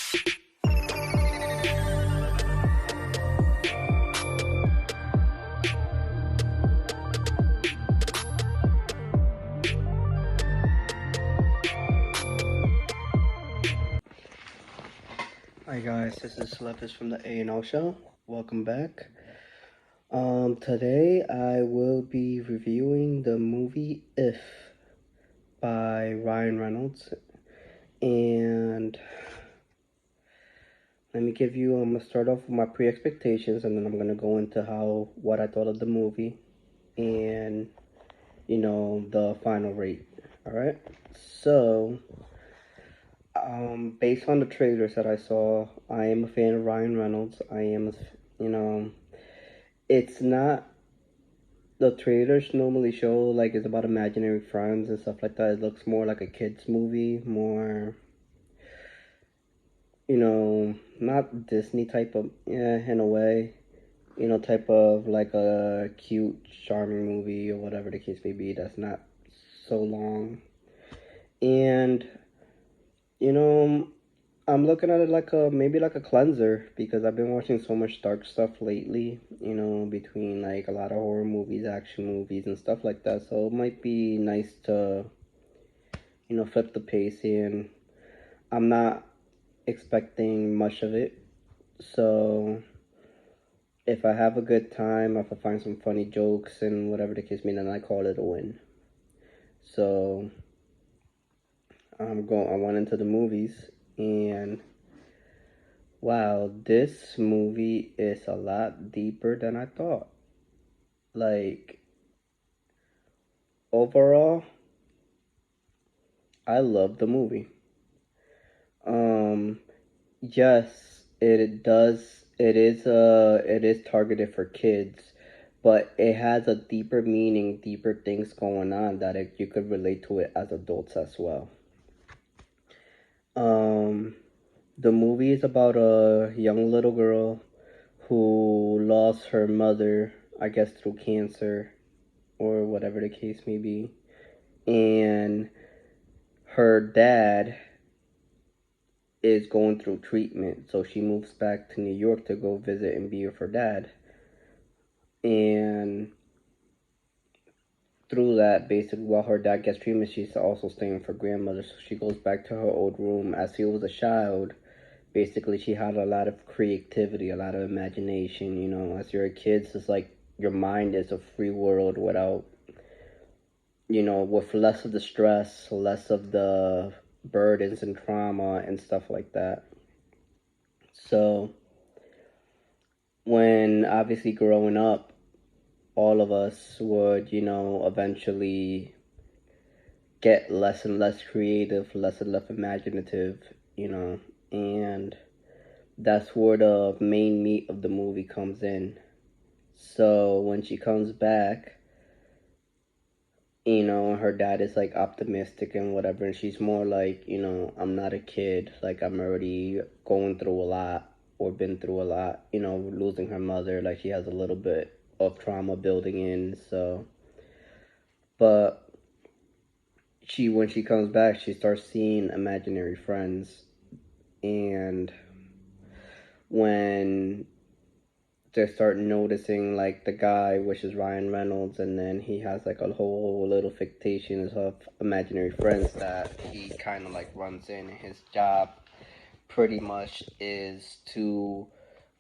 Hi guys, this is Lepis from the A&O Show. Welcome back. Today I will be reviewing the movie If by Ryan Reynolds, and I'm gonna start off with my pre-expectations, and then I'm gonna go into what I thought of the movie, and the final rate. All right. So, based on the trailers that I saw, I am a fan of Ryan Reynolds. You know, it's not the trailers normally show like it's about imaginary friends and stuff like that. It looks more like a kids movie, more not Disney type of, yeah, in a way, type of like a cute, charming movie or whatever the case may be. That's not so long, and you know I'm looking at it like a maybe like a cleanser because I've been watching so much dark stuff lately, between like a lot of horror movies, action movies, and stuff like that. So it might be nice to, flip the pace here. And I'm not expecting much of it. So if I have a good time, if I find some funny jokes and whatever the case may be, then I call it a win. So I went into the movies and wow, this movie is a lot deeper than I thought. Like, overall, I love the movie. Um, yes, it is targeted for kids, but it has a deeper meaning, deeper things going on that you could relate to it as adults as well. Um, the movie is about a young little girl who lost her mother, I guess through cancer or whatever the case may be. And her dad is going through treatment, so she moves back to New York to go visit and be with her dad. And through that, basically, while her dad gets treatment, she's also staying with her grandmother. So she goes back to her old room. As she was a child, basically, she had a lot of creativity, a lot of imagination. As you're a kid, it's just like your mind is a free world without, with less of the stress, less of the burdens and trauma and stuff like that. So, when obviously growing up, all of us would, eventually get less and less creative, less and less imaginative, and that's where the main meat of the movie comes in. So when she comes back, her dad is like optimistic and whatever, and she's more like, I'm not a kid, like I'm already going through a lot or been through a lot, losing her mother, like she has a little bit of trauma building in, so. But when she comes back, she starts seeing imaginary friends, and when they start noticing like the guy, which is Ryan Reynolds, and then he has like a whole little fictitious of imaginary friends that he kind of like runs in. His job pretty much is to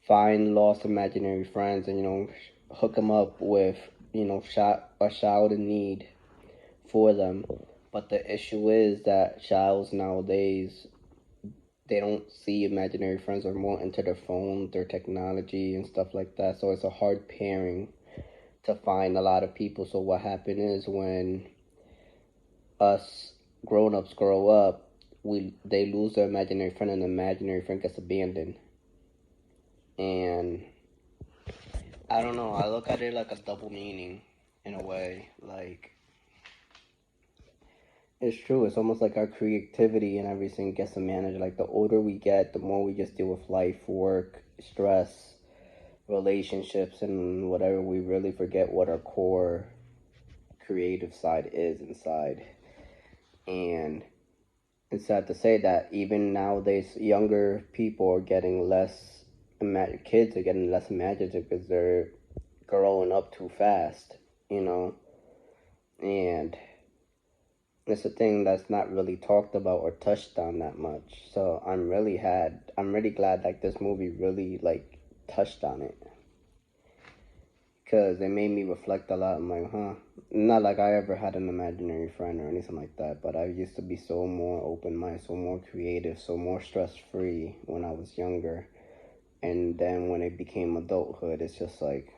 find lost imaginary friends and hook them up with a child in need for them. But the issue is that childs nowadays, they don't see imaginary friends, or more into their phone, their technology and stuff like that. So it's a hard pairing to find a lot of people. So what happened is when us grown-ups grow up, they lose their imaginary friend, and the imaginary friend gets abandoned. And I don't know, I look at it like a double meaning in a way. Like, it's true. It's almost like our creativity and everything gets to manage. Like, the older we get, the more we just deal with life, work, stress, relationships, and whatever. We really forget what our core creative side is inside. And it's sad to say that even nowadays, younger people are getting less, kids are getting less imaginative because they're growing up too fast, you know, and it's a thing that's not really talked about or touched on that much. So I'm really glad like this movie really like touched on it because it made me reflect a lot. I'm like, huh. Not like I ever had an imaginary friend or anything like that, but I used to be so more open minded, so more creative, so more stress free when I was younger. And then when it became adulthood, it's just like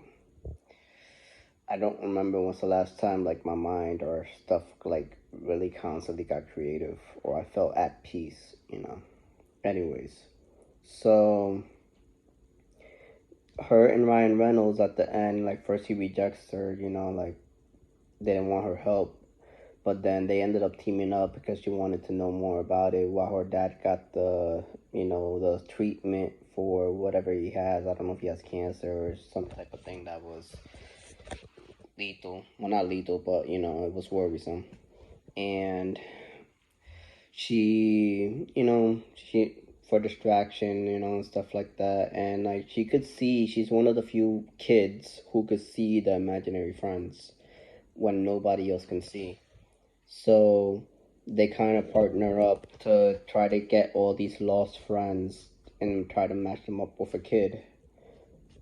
I don't remember when's the last time like my mind or stuff like really constantly got creative or I felt at peace, you know. Anyways, so her and Ryan Reynolds at the end, like first he rejects her, you know, like they didn't want her help. But then they ended up teaming up because she wanted to know more about it while her dad got the, you know, the treatment for whatever he has. I don't know if he has cancer or some type of thing that was lethal. Well, not lethal, but, you know, it was worrisome. And she for distraction, you know, and stuff like that. And like she could see, she's one of the few kids who could see the imaginary friends when nobody else can see. So they kind of partner up to try to get all these lost friends and try to match them up with a kid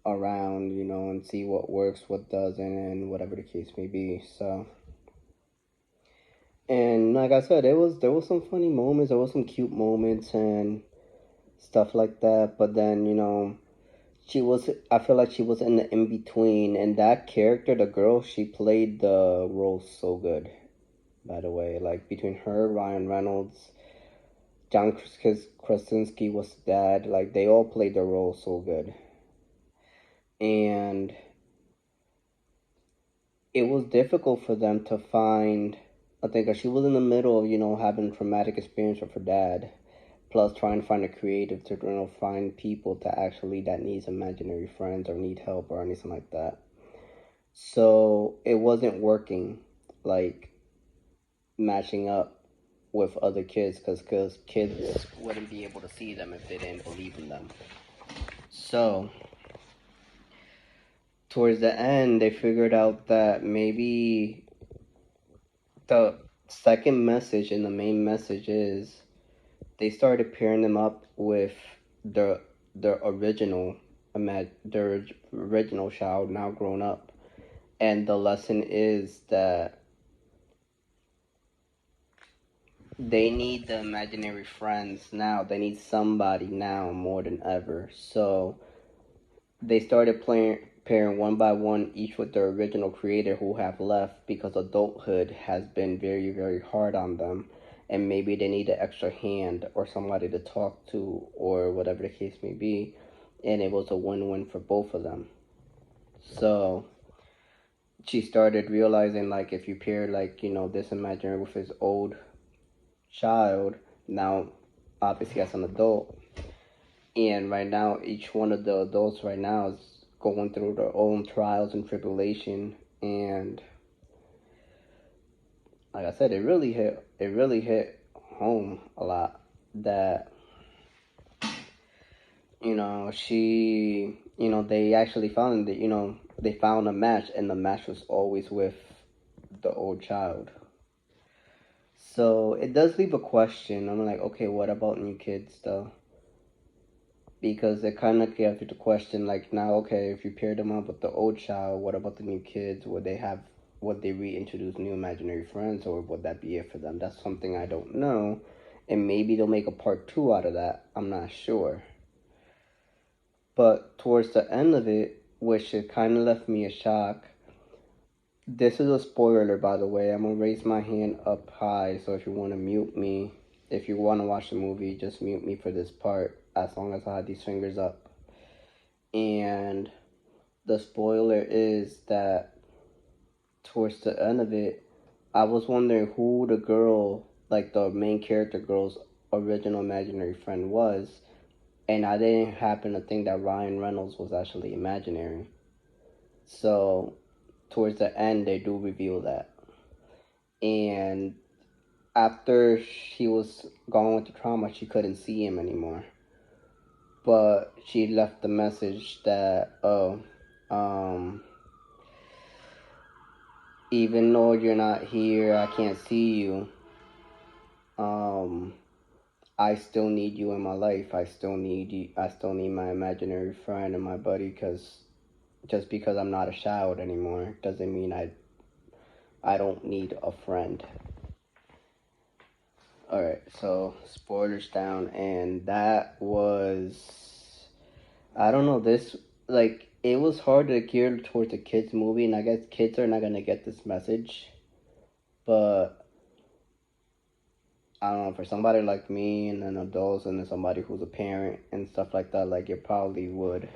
around, you know, and see what works, what doesn't, and whatever the case may be. So, and like I said, there was some funny moments, there was some cute moments and stuff like that. But then, you know, I feel like she was in the in between, and that character, the girl, she played the role so good. By the way, like between her, Ryan Reynolds, Krasinski was dad. Like they all played their role so good, and it was difficult for them to find. I think she was in the middle of having traumatic experience with her dad, plus trying to find a creative to find people to actually that needs imaginary friends or need help or anything like that. So it wasn't working, like matching up with other kids because kids wouldn't be able to see them if they didn't believe in them. So towards the end, they figured out that maybe the second message and the main message is they started pairing them up with the the original their original child now grown up, and the lesson is that they need the imaginary friends now. They need somebody now more than ever. So they started pairing one by one, each with their original creator who have left because adulthood has been very, very hard on them. And maybe they need an extra hand or somebody to talk to or whatever the case may be. And it was a win win for both of them. So she started realizing like if you pair like, this imaginary with his old child, now obviously as an adult, and right now, each one of the adults right now is going through their own trials and tribulation. And like I said, it really hit home a lot that, they actually found that, they found a match and the match was always with the old child. So it does leave a question. I'm like, okay, what about new kids though? Because it kind of gives you the question like now, okay, if you pair them up with the old child, what about the new kids? Would they reintroduce new imaginary friends, or would that be it for them? That's something I don't know, and maybe they'll make a part two out of that. I'm not sure. But towards the end of it, which it kind of left me a shock. This is a spoiler, by the way. I'm gonna raise my hand up high, so if you want to mute me, if you want to watch the movie, just mute me for this part, as long as I have these fingers up. And the spoiler is that towards the end of it, I was wondering who the girl, like the main character girl's original imaginary friend was, and I didn't happen to think that Ryan Reynolds was actually imaginary. So towards the end, they do reveal that, and after she was gone with the trauma, she couldn't see him anymore. But she left the message that, oh, um, even though you're not here, I can't see you. Um, I still need you in my life. I still need you. I still need my imaginary friend and my buddy. Because just because I'm not a child anymore doesn't mean I don't need a friend. All right, so spoilers down, and that was, I don't know, this, like, it was hard to gear towards a kids movie, and I guess kids are not gonna get this message, but I don't know, for somebody like me and then adults and then somebody who's a parent and stuff like that, like, it probably would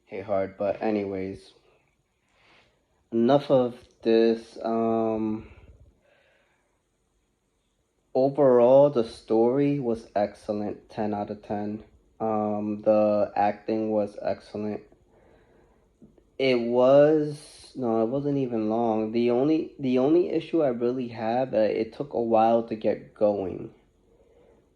hit hard. But anyways, enough of this. Overall, the story was excellent, 10 out of 10. The acting was excellent. It was, no, it wasn't even long. The only issue I really had, that it took a while to get going.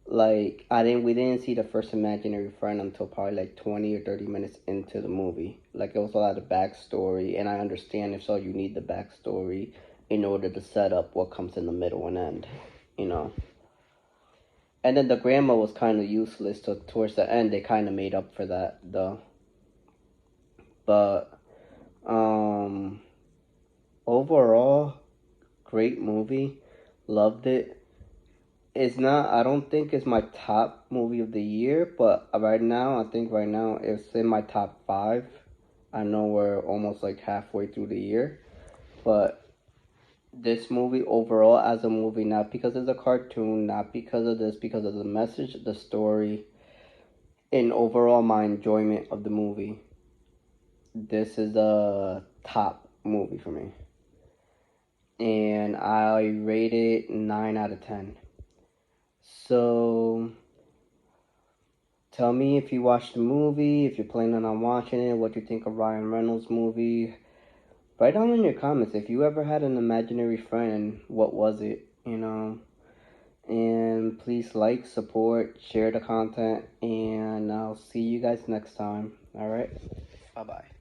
Like, we didn't see the first imaginary friend until probably like 20 or 30 minutes into the movie. Like, it was a lot of backstory, and I understand if so you need the backstory in order to set up what comes in the middle and end, you know. And then the grandma was kind of useless, so towards the end they kind of made up for that though. But um overall, great movie. Loved it. It's not, I don't think it's my top movie of the year, but right now it's in my top 5. I know we're almost like halfway through the year, but this movie overall as a movie, not because it's a cartoon, not because of this, because of the message, the story, and overall my enjoyment of the movie, this is a top movie for me. And I rate it 9 out of 10. So tell me if you watched the movie, if you're planning on watching it, what you think of Ryan Reynolds' movie. Write down in your comments if you ever had an imaginary friend, what was it, you know? And please like, support, share the content, and I'll see you guys next time. All right? Bye bye.